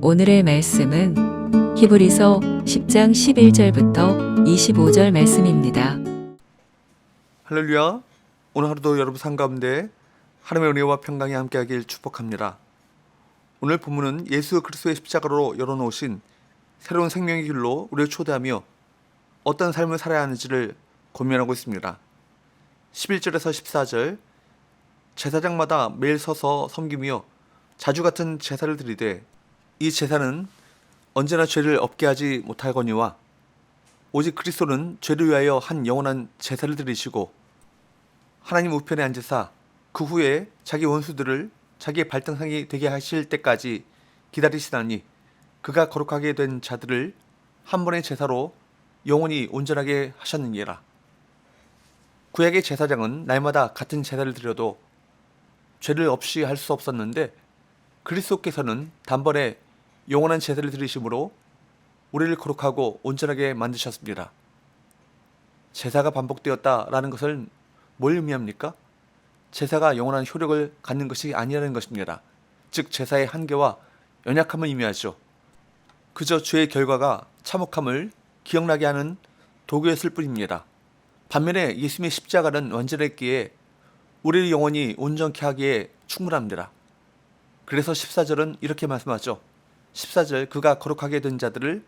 오늘의 말씀은 히브리서 10장 11절부터 25절 말씀입니다. 할렐루야. 오늘 하루도 여러분 삶 가운데 하나님의 은혜와 평강이 함께하길 축복합니다. 오늘 본문은 예수 그리스도의 십자가로 열어놓으신 새로운 생명의 길로 우리를 초대하며 어떤 삶을 살아야 하는지를 고민하고 있습니다. 11절에서 14절, 제사장마다 매일 서서 섬기며 자주 같은 제사를 드리되 이 제사는 언제나 죄를 없게 하지 못하거니와 오직 그리스도는 죄를 위하여 한 영원한 제사를 드리시고 하나님 우편에 앉으사 그 후에 자기 원수들을 자기의 발등상이 되게 하실 때까지 기다리시다니 그가 거룩하게 된 자들을 한 번의 제사로 영원히 온전하게 하셨느니라. 구약의 제사장은 날마다 같은 제사를 드려도 죄를 없이 할 수 없었는데 그리스도께서는 단번에 영원한 제사를 드리심으로 우리를 거룩하고 온전하게 만드셨습니다. 제사가 반복되었다라는 것은 뭘 의미합니까? 제사가 영원한 효력을 갖는 것이 아니라는 것입니다. 즉 제사의 한계와 연약함을 의미하죠. 그저 죄의 결과가 참혹함을 기억나게 하는 도구였을 뿐입니다. 반면에 예수님의 십자가는 완전했기에 우리를 영원히 온전케 하기에 충분합니다. 그래서 14절은 이렇게 말씀하죠. 14절, 그가 거룩하게 된 자들을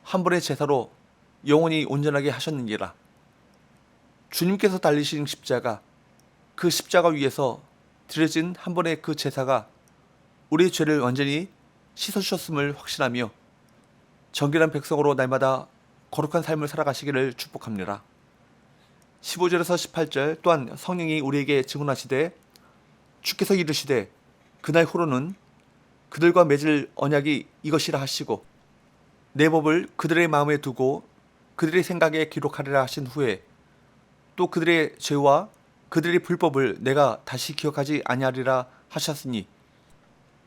한 번의 제사로 영원히 온전하게 하셨느니라. 주님께서 달리신 십자가, 그 십자가 위에서 드려진 한 번의 그 제사가 우리의 죄를 완전히 씻어주셨음을 확신하며 정결한 백성으로 날마다 거룩한 삶을 살아가시기를 축복합니다. 15절에서 18절, 또한 성령이 우리에게 증언하시되 주께서 이르시되 그날 후로는 그들과 맺을 언약이 이것이라 하시고 내 법을 그들의 마음에 두고 그들의 생각에 기록하리라 하신 후에 또 그들의 죄와 그들의 불법을 내가 다시 기억하지 아니하리라 하셨으니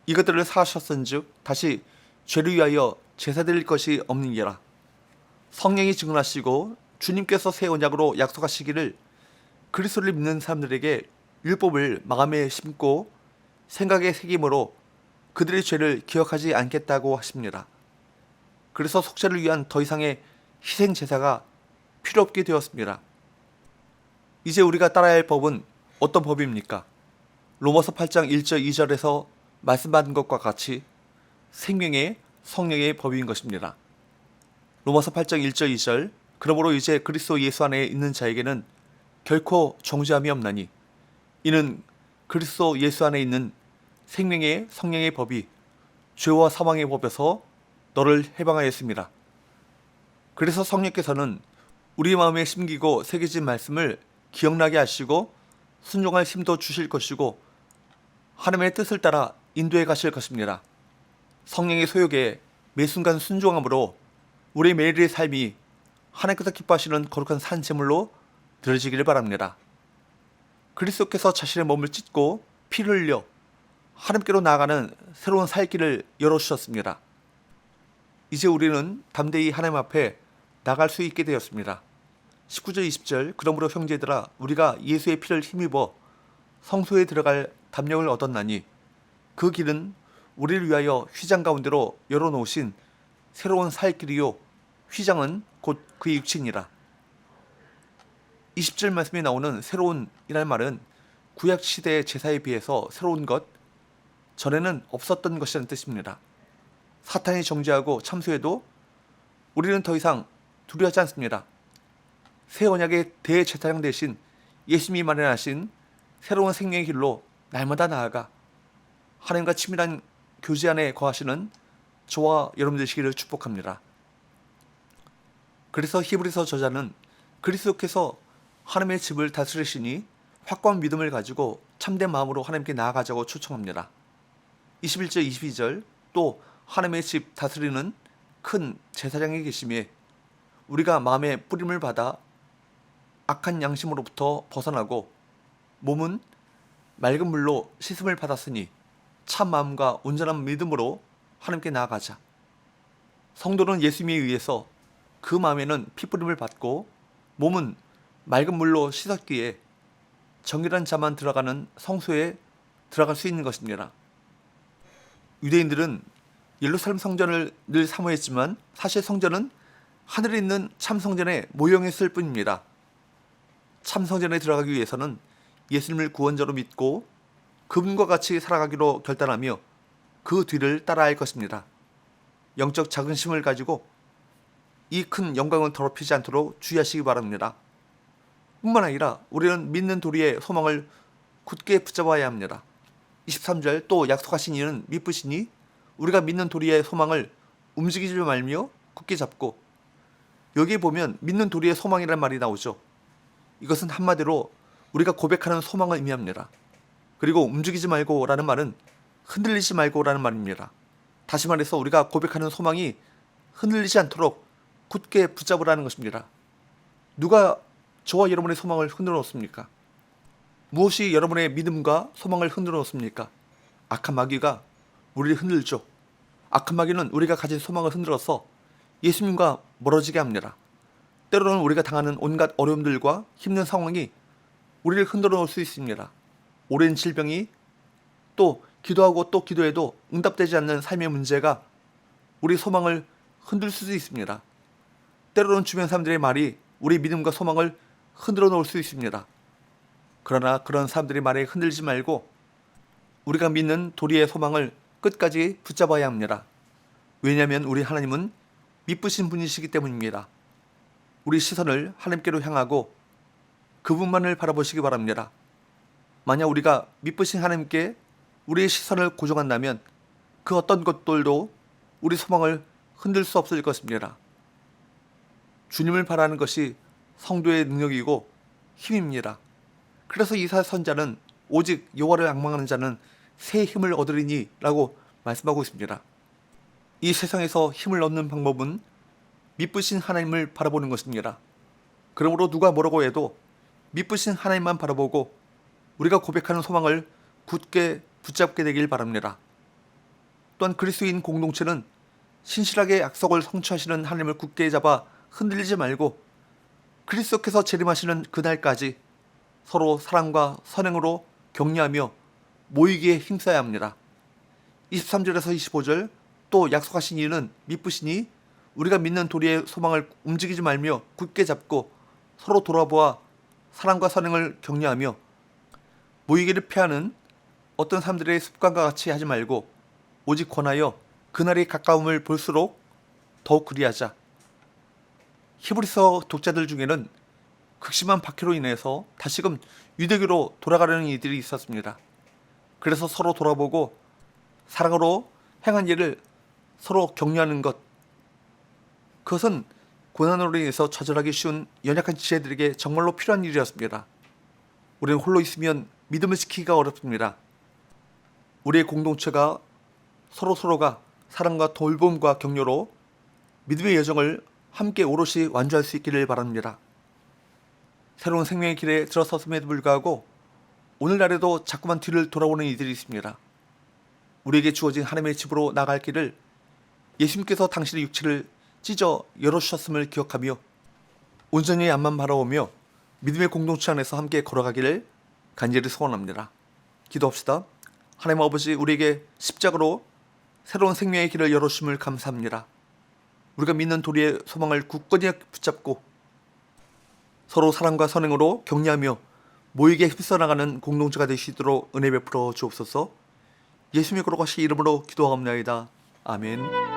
이것들을 사하셨은즉 다시 죄를 위하여 제사 드릴 것이 없느니라. 성령이 증언하시고 주님께서 새 언약으로 약속하시기를 그리스도를 믿는 사람들에게 율법을 마음에 심고 생각에 새김으로 그들의 죄를 기억하지 않겠다고 하십니다. 그래서 속죄를 위한 더 이상의 희생 제사가 필요 없게 되었습니다. 이제 우리가 따라야 할 법은 어떤 법입니까? 로마서 8장 1절 2절에서 말씀받은 것과 같이 생명의 성령의 법인 것입니다. 로마서 8장 1절 2절, 그러므로 이제 그리스도 예수 안에 있는 자에게는 결코 정죄함이 없나니 이는 그리스도 예수 안에 있는 생명의 성령의 법이 죄와 사망의 법에서 너를 해방하였습니다. 그래서 성령께서는 우리 마음에 심기고 새겨진 말씀을 기억나게 하시고 순종할 힘도 주실 것이고 하나님의 뜻을 따라 인도해 가실 것입니다. 성령의 소욕에 매 순간 순종함으로 우리 매일의 삶이 하나님께서 기뻐하시는 거룩한 산 제물로 드려지기를 바랍니다. 그리스도께서 자신의 몸을 찢고 피를 흘려 하나님께로 나아가는 새로운 살 길을 열어주셨습니다. 이제 우리는 담대히 하나님 앞에 나갈 수 있게 되었습니다. 19절 20절, 그러므로 형제들아 우리가 예수의 피를 힘입어 성소에 들어갈 담력을 얻었나니 그 길은 우리를 위하여 휘장 가운데로 열어놓으신 새로운 살 길이요 휘장은 곧 그의 육신이라. 20절 말씀에 나오는 새로운 이란 말은 구약 시대의 제사에 비해서 새로운 것, 전에는 없었던 것이라는 뜻입니다. 사탄이 정죄하고 참소해도 우리는 더 이상 두려워하지 않습니다. 새 언약의 대제사장 대신 예수님이 마련하신 새로운 생명의 길로 날마다 나아가 하나님과 친밀한 교제 안에 거하시는 저와 여러분 되시기를 축복합니다. 그래서 히브리서 저자는 그리스도께서 하나님의 집을 다스리시니 확고한 믿음을 가지고 참된 마음으로 하나님께 나아가자고 초청합니다. 21절 22절, 또 하나님의 집 다스리는 큰 제사장이 계시며 우리가 마음의 뿌림을 받아 악한 양심으로부터 벗어나고 몸은 맑은 물로 씻음을 받았으니 참 마음과 온전한 믿음으로 하나님께 나아가자. 성도는 예수님에 의해서 그 마음에는 피뿌림을 받고 몸은 맑은 물로 씻었기에 정결한 자만 들어가는 성소에 들어갈 수 있는 것입니다. 유대인들은 예루살렘 성전을 늘 사모했지만 사실 성전은 하늘에 있는 참 성전의 모형이었을 뿐입니다. 참 성전에 들어가기 위해서는 예수님을 구원자로 믿고 그분과 같이 살아가기로 결단하며 그 뒤를 따라야 할 것입니다. 영적 자긍심을 가지고 이 큰 영광을 더럽히지 않도록 주의하시기 바랍니다. 뿐만 아니라 우리는 믿는 도리의 소망을 굳게 붙잡아야 합니다. 23절 또 약속하신 이는 미쁘시니 우리가 믿는 도리의 소망을 움직이지 말며 굳게 잡고, 여기에 보면 믿는 도리의 소망이라는 말이 나오죠. 이것은 한마디로 우리가 고백하는 소망을 의미합니다. 그리고 움직이지 말고 라는 말은 흔들리지 말고 라는 말입니다. 다시 말해서 우리가 고백하는 소망이 흔들리지 않도록 굳게 붙잡으라는 것입니다. 누가 저와 여러분의 소망을 흔들어 놓습니까? 무엇이 여러분의 믿음과 소망을 흔들어 놓습니까? 악한 마귀가 우리를 흔들죠. 악한 마귀는 우리가 가진 소망을 흔들어서 예수님과 멀어지게 합니다. 때로는 우리가 당하는 온갖 어려움들과 힘든 상황이 우리를 흔들어 놓을 수 있습니다. 오랜 질병이, 또 기도하고 또 기도해도 응답되지 않는 삶의 문제가 우리 소망을 흔들 수도 있습니다. 때로는 주변 사람들의 말이 우리 믿음과 소망을 흔들어 놓을 수 있습니다. 그러나 그런 사람들의 말에 흔들리지 말고 우리가 믿는 도리의 소망을 끝까지 붙잡아야 합니다. 왜냐하면 우리 하나님은 미쁘신 분이시기 때문입니다. 우리 시선을 하나님께로 향하고 그분만을 바라보시기 바랍니다. 만약 우리가 미쁘신 하나님께 우리의 시선을 고정한다면 그 어떤 것들도 우리 소망을 흔들 수 없을 것입니다. 주님을 바라는 것이 성도의 능력이고 힘입니다. 그래서 이사야 선자는 오직 여호와를 앙망하는 자는 새 힘을 얻으리니 라고 말씀하고 있습니다. 이 세상에서 힘을 얻는 방법은 미쁘신 하나님을 바라보는 것입니다. 그러므로 누가 뭐라고 해도 미쁘신 하나님만 바라보고 우리가 고백하는 소망을 굳게 붙잡게 되길 바랍니다. 또한 그리스도인 공동체는 신실하게 약속을 성취하시는 하나님을 굳게 잡아 흔들리지 말고 그리스도께서 재림하시는 그날까지 서로 사랑과 선행으로 격려하며 모이기에 힘써야 합니다. 23절에서 25절 또 약속하신 이는 미쁘시니 우리가 믿는 도리의 소망을 움직이지 말며 굳게 잡고 서로 돌아보아 사랑과 선행을 격려하며 모이기를 피하는 어떤 사람들의 습관과 같이 하지 말고 오직 권하여 그날이 가까움을 볼수록 더욱 그리하자. 히브리서 독자들 중에는 극심한 박해로 인해서 다시금 유대교로 돌아가려는 이들이 있었습니다. 그래서 서로 돌아보고 사랑으로 행한 일을 서로 격려하는 것, 그것은 고난으로 인해서 좌절하기 쉬운 연약한 지체들에게 정말로 필요한 일이었습니다. 우리는 홀로 있으면 믿음을 지키기가 어렵습니다. 우리의 공동체가 서로가 사랑과 돌봄과 격려로 믿음의 여정을 함께 오롯이 완주할 수 있기를 바랍니다. 새로운 생명의 길에 들어섰음에도 불구하고 오늘날에도 자꾸만 뒤를 돌아보는 이들이 있습니다. 우리에게 주어진 하나님의 집으로 나갈 길을 예수님께서 당신의 육체를 찢어 열어주셨음을 기억하며 온전히 앞만 바라보며 믿음의 공동체 안에서 함께 걸어가기를 간절히 소원합니다. 기도합시다. 하나님 아버지, 우리에게 십자가로 새로운 생명의 길을 열어주심을 감사합니다. 우리가 믿는 도리의 소망을 굳건히 붙잡고 서로 사랑과 선행으로 격려하며 모이게 힘써 나가는 공동체가 되시도록 은혜 베풀어 주옵소서. 예수님의 거룩하신 이름으로 기도하옵나이다. 아멘.